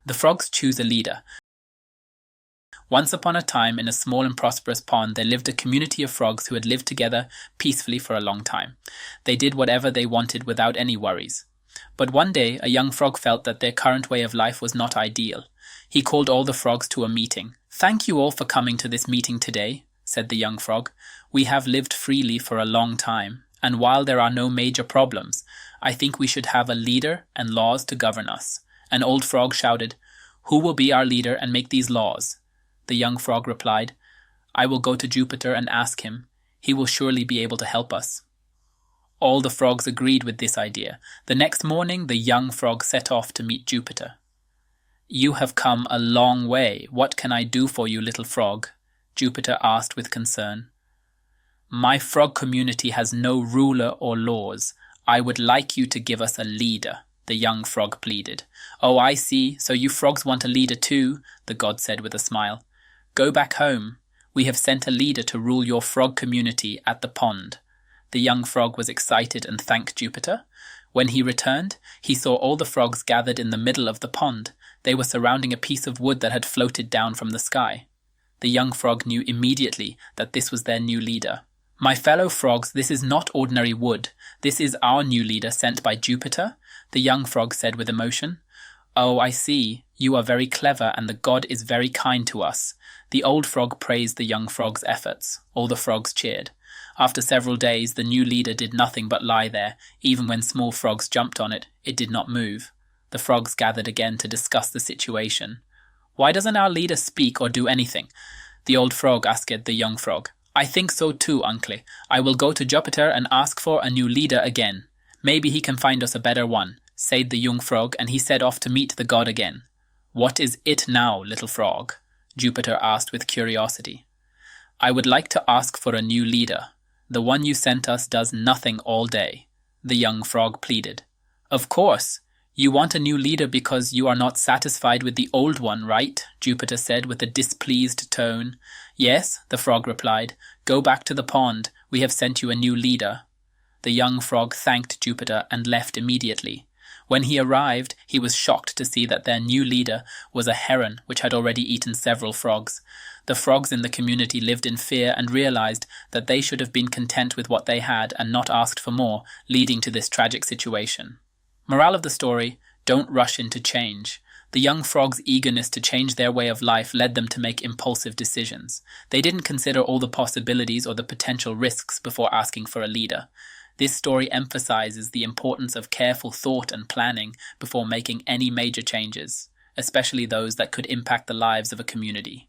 The frogs choose a leader. Once upon a time, in a small and prosperous pond, there lived a community of frogs who had lived together peacefully for a long time. They did whatever they wanted without any worries. But one day, a young frog felt that their current way of life was not ideal. He called all the frogs to a meeting. "Thank you all for coming to this meeting today," said the young frog. "We have lived freely for a long time, and while there are no major problems, I think we should have a leader and laws to govern us." An old frog shouted, "Who will be our leader and make these laws?" The young frog replied, "I will go to Jupiter and ask him. He will surely be able to help us." All the frogs agreed with this idea. The next morning, the young frog set off to meet Jupiter. "You have come a long way. What can I do for you, little frog?" Jupiter asked with concern. "My frog community has no ruler or laws. I would like you to give us a leader," the young frog pleaded. "Oh, I see. So you frogs want a leader too," the god said with a smile. "Go back home. We have sent a leader to rule your frog community at the pond." The young frog was excited and thanked Jupiter. When he returned, he saw all the frogs gathered in the middle of the pond. They were surrounding a piece of wood that had floated down from the sky. The young frog knew immediately that this was their new leader. "My fellow frogs, this is not ordinary wood. This is our new leader sent by Jupiter," the young frog said with emotion. "Oh, I see. You are very clever and the god is very kind to us." The old frog praised the young frog's efforts. All the frogs cheered. After several days, the new leader did nothing but lie there. Even when small frogs jumped on it, it did not move. The frogs gathered again to discuss the situation. "Why doesn't our leader speak or do anything?" the old frog asked the young frog. "I think so too, uncle. I will go to Jupiter and ask for a new leader again. Maybe he can find us a better one," said the young frog, and he set off to meet the god again. "What is it now, little frog?" Jupiter asked with curiosity. "I would like to ask for a new leader. The one you sent us does nothing all day," the young frog pleaded. "Of course. You want a new leader because you are not satisfied with the old one, right?" Jupiter said with a displeased tone. "Yes," the frog replied. "Go back to the pond. We have sent you a new leader." The young frog thanked Jupiter and left immediately. When he arrived, he was shocked to see that their new leader was a heron which had already eaten several frogs. The frogs in the community lived in fear and realized that they should have been content with what they had and not asked for more, leading to this tragic situation. Morale of the story: don't rush into change. The young frogs' eagerness to change their way of life led them to make impulsive decisions. They didn't consider all the possibilities or the potential risks before asking for a leader. This story emphasizes the importance of careful thought and planning before making any major changes, especially those that could impact the lives of a community.